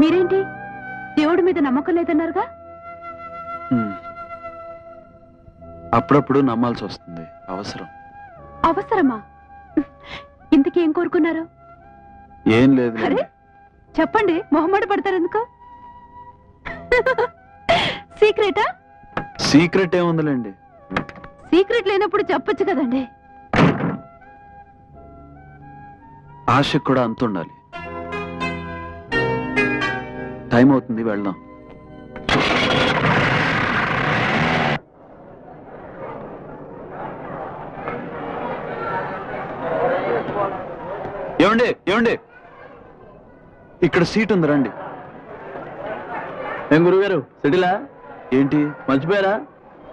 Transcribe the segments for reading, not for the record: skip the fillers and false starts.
మీరేంటి దేవుడి మీద నమ్మకం లేదన్నారుగా? అప్పుడప్పుడు నమ్మాల్సి వస్తుంది, అవసరం. అవసరమా? ఇంతకేం కోరుకున్నారు? ఏం లేదు. అరే చెప్పండి, మొహమాట పడతారు ఎందుకు? సీక్రెటా? సీక్రెట్ ఏముందిలేండి. సీక్రెట్ లేనప్పుడు చెప్పొచ్చు కదండి. ఆశకు కూడా అంత ఉండాలి. టైం అవుతుంది, వెళ్దాం. ఏమండి ఏమండి, ఇక్కడ సీట్ ఉంది, రండి. ఏం గురుగారు, సిటీలా ఏంటి మర్చిపోయారా?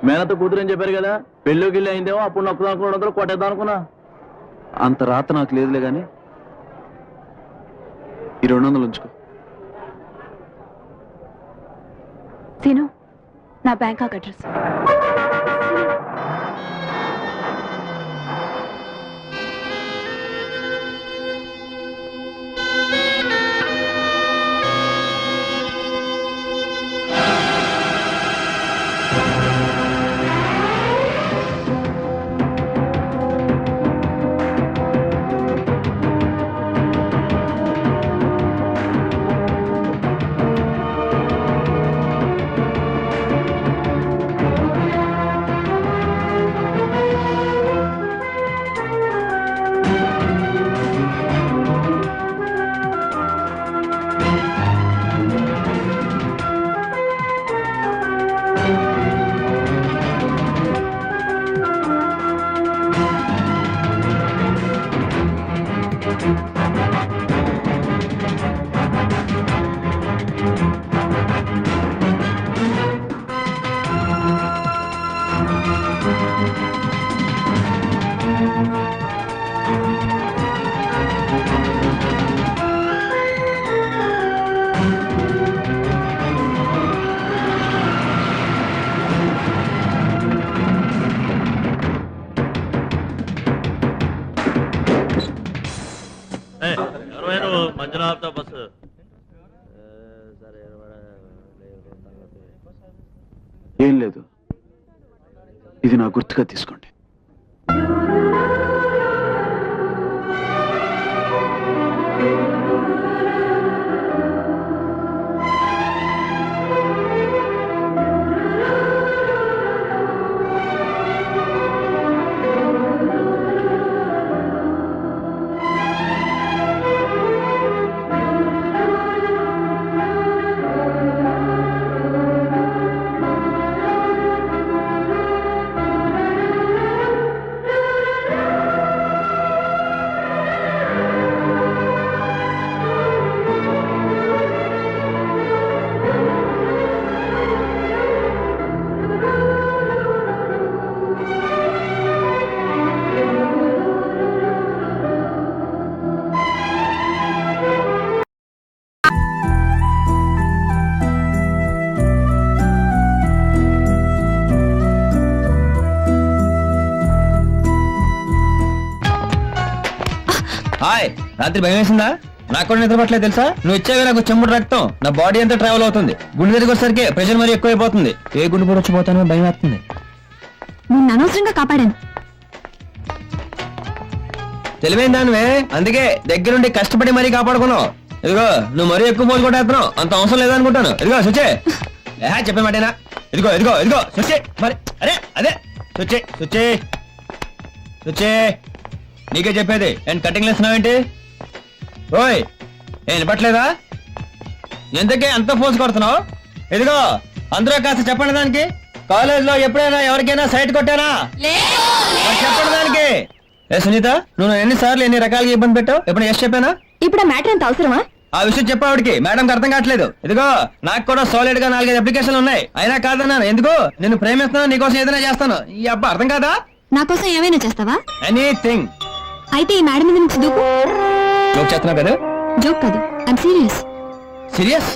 మేనతో కూతురు అని చెప్పారు కదా, పెళ్ళికి వెళ్ళి అయిందేమో. అప్పుడు నొక్కదాం కొట్టేద్దాం అనుకున్నా. అంత రాత నాకు లేదులే గాని ఈ 200 ఉంచుకో. సీను, నా బ్యాంకాక్ అడ్రస్. బస్సు ఏం లేదు, ఇది నా గుర్తుగా తీసుకోండి. హాయ్, రాత్రి భయం వేసిందా? నాకు కూడా నిద్రపట్లేదు తెలుసా? నువ్వు ఇచ్చేవి నాకు చెంబుడు రక్తం నా బాడీ అంతా ట్రావెల్ అవుతుంది. గుండె దగ్గరికి వచ్చేసరికి ప్రెషర్ మరీ ఎక్కువైపోతుంది. ఏ గుండె కూడా వచ్చిపోతానో భయం వేస్తుంది. నిన్ను అనవసరంగా కాపాడాను. తెలివైన దానివే, అందుకే దగ్గరుండి కష్టపడి మరీ కాపాడుకున్నావు. ఇదిగో నువ్వు మరీ ఎక్కువ పోలు కొట్టేస్తున్నావు, అంత అవసరం లేదనుకుంటాను. ఇదిగో సుచే, చెప్పే మాటేనా? ఇదిగో ఇదిగో ఇదిగో సుచే, మరి అరే అదే సుచే సుచే సుచే, నీకే చెప్పేది. అండ్ కటింగ్ లేస్తున్నావేంటి? ఓయ్, ఏం వినపట్లేదా? ఎందుకే అంత ఫోర్స్ కొడుతున్నావు? ఇదిగో అందరూ కాస్త చెప్పండి దానికి. కాలేజ్ లో ఎప్పుడైనా ఎవరికైనా సైట్ కొట్టానా? చెప్పండి దానికి. ఏ సునీత, నువ్వు ఎన్నిసార్లు ఎన్ని రకాలుగా ఇబ్బంది పెట్టావు? ఎప్పుడు ఎస్ చెప్పానా? ఇప్పుడు మ్యాటర్ అంత అవసరమా? ఆ విషయం చెప్పావిడికి మేడంకి అర్థం కావట్లేదు. ఇదిగో నాకు కూడా సాలిడ్ గా 4-5 అప్లికేషన్లు ఉన్నాయి, అయినా కాదన్నాను. ఎందుకు? నేను ప్రేమిస్తున్నాను, నీకోసం ఏదైనా చేస్తాను. ఈ అబ్బా అర్థం కాదా? నా కోసం ఏమైనా చేస్తావా? ఎనీథింగ్. అయితే ఈ మేడం మీద నుంచి దూకు. జోక్ చేస్తున్నావు కదా? జోక్ కాదు, ఐమ్ సీరియస్. సీరియస్?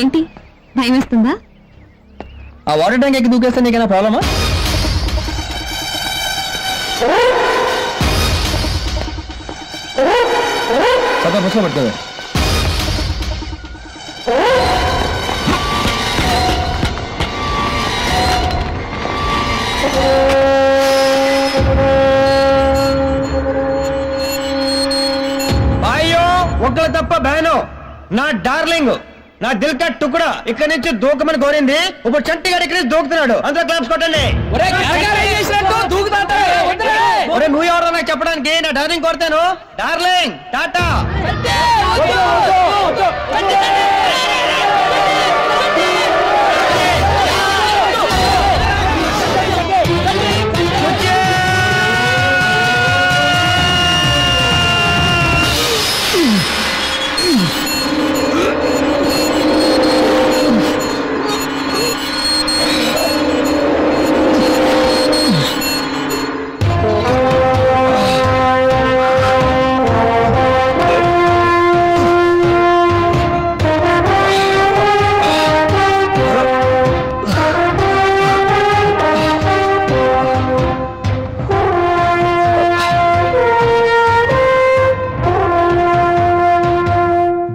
ఏంటి భయం వేస్తుందా? ఆ వాటర్ ట్యాంక్ ఎక్కి దూకేస్తే నీకైనా ప్రాబ్లమా? చక్కగా పుస్తకం పట్టుకోవే. అయ్యో ఒక్కలు తప్ప బ్యాను నా డార్లింగ్, నా దిల్ కా టుకుడా ఇక్కడి నుంచి దూకమని కోరింది. ఇప్పుడు చంటి గారు ఇక్కడ నుంచి దూకుతున్నాడు. అందరూ క్లాప్స్ కొట్టండి. ఒరే నువ్వు ఎవరో నాకు చెప్పడానికి? నా డార్లింగ్ కోరుతాను. డార్లింగ్ టాటా.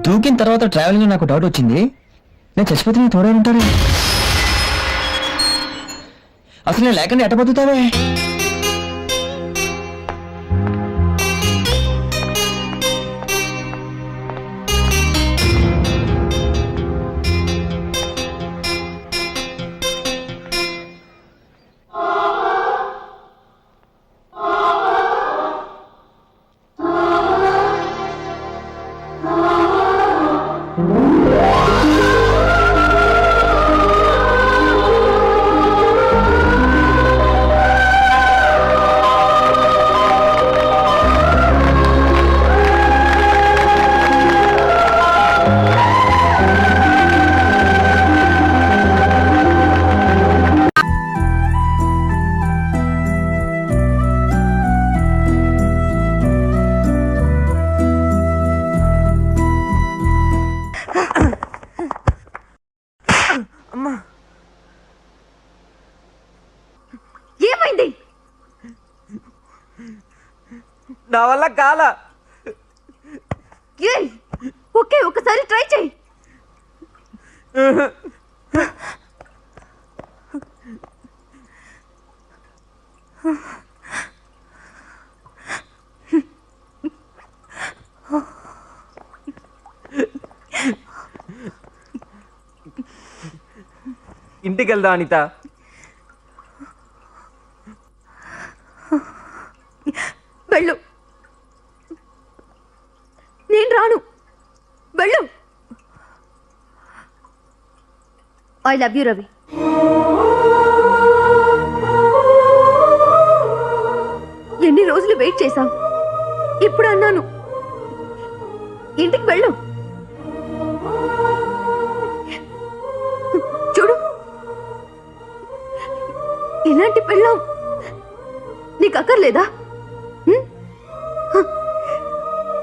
దూకిన తర్వాత ట్రావెలింగ్ నాకు డౌట్ వచ్చింది. నేను చచ్చిపోతే నేను తోడే ఉంటానే. అసలు నేను లేకుండా ఎట్ట బతుకుతావే? ఏమైంది? నా వల్ల కాల. ఓకే ఒకసారి ట్రై చేయి. ఇంటికి వెళ్దా అనిత? వెళ్ళు. నేను రాను. వెళ్ళు. I love you Ravi. ఎన్ని రోజులు వెయిట్ చేశావు. ఇప్పుడు అన్నాను ఇంటికి వెళ్ళు. చూడు ఇలాంటి పెళ్ళాం నీకు అక్కర్లేదా?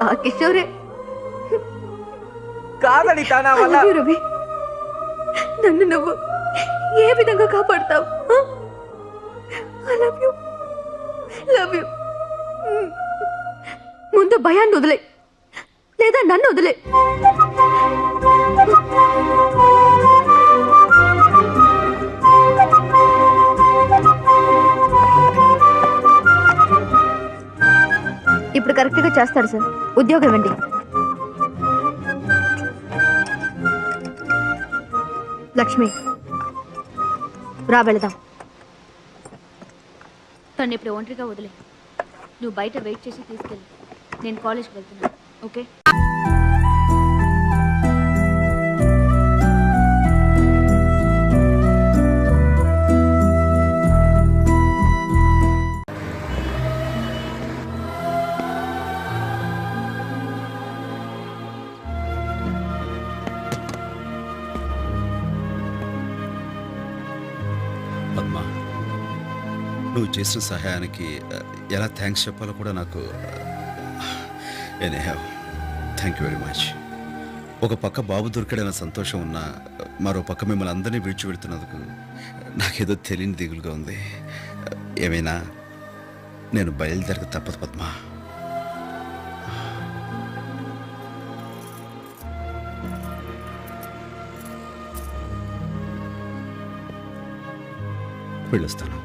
ఆ కిషోరే. కాదనిత నా వల్ల. I love you, Ravi. నన్ను నువ్వు ఏ విధంగా కాపాడుతావు? I love you, love you. ముందు భయాన్ని వదిలే, లేదా నన్ను వదిలే. ఇప్పుడు కరెక్ట్ గా చేస్తాడు సార్. ఉద్యోగం ఇవ్వండి. లక్ష్మి రా వెళదాం. తను ఇప్పుడు ఒంటరిగా వదిలే. నువ్వు బయట వెయిట్ చేసి తీసుకెళ్ళి. నేను కాలేజ్కి వెళ్తున్నాను. ఓకే? పద్మ, నువ్వు చేసిన సహాయానికి ఎలా థ్యాంక్స్ చెప్పాలో కూడా నాకు థ్యాంక్ యూ వెరీ మచ్. ఒక పక్క బాబు దొరికాడన్న సంతోషం ఉన్నా, మరో పక్క మిమ్మల్ని అందరినీ విడిచిపెడుతున్నందుకు నాకేదో తెలియని దిగులుగా ఉంది. ఏమైనా నేను బయలుదేరక తప్పదు పద్మ. వెళ్ళొస్తాను.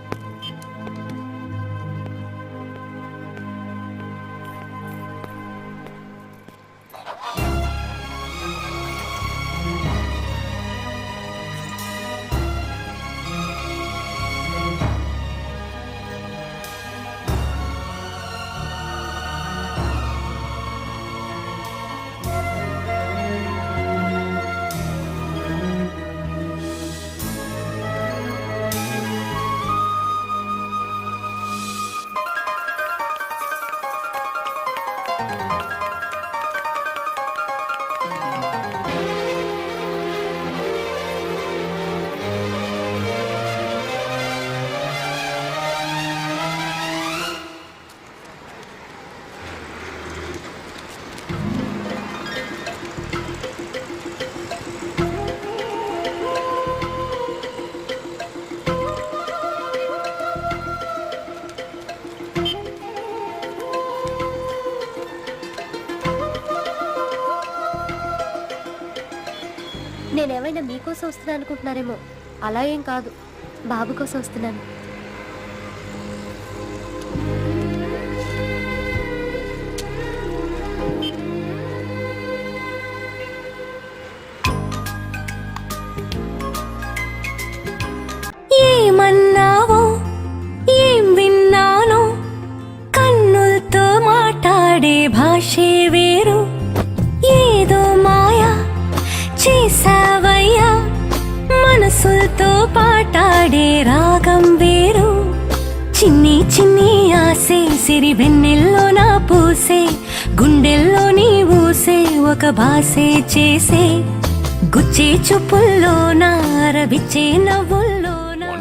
నేనేమైనా మీకోసం వస్తున్నాను అనుకుంటున్నారేమో. అలా ఏం కాదు, బాబు కోసం వస్తున్నాను. ఏమన్నావో ఏం విన్నానో, కన్నులతో మాట్లాడే భాషే వేరు. ఏదో మాయా చేసావయ్యా, మనసులతో పాటాడే రాగం వేరు. చిన్ని చిన్ని ఆసే సిరి వెన్నెల్లో నా పూసే, గుండెల్లో నీ ఊసే ఒక భాసే చేసే. గుచ్చే చూపుల్లో నా రవిచ్చే నవ్వుల్లో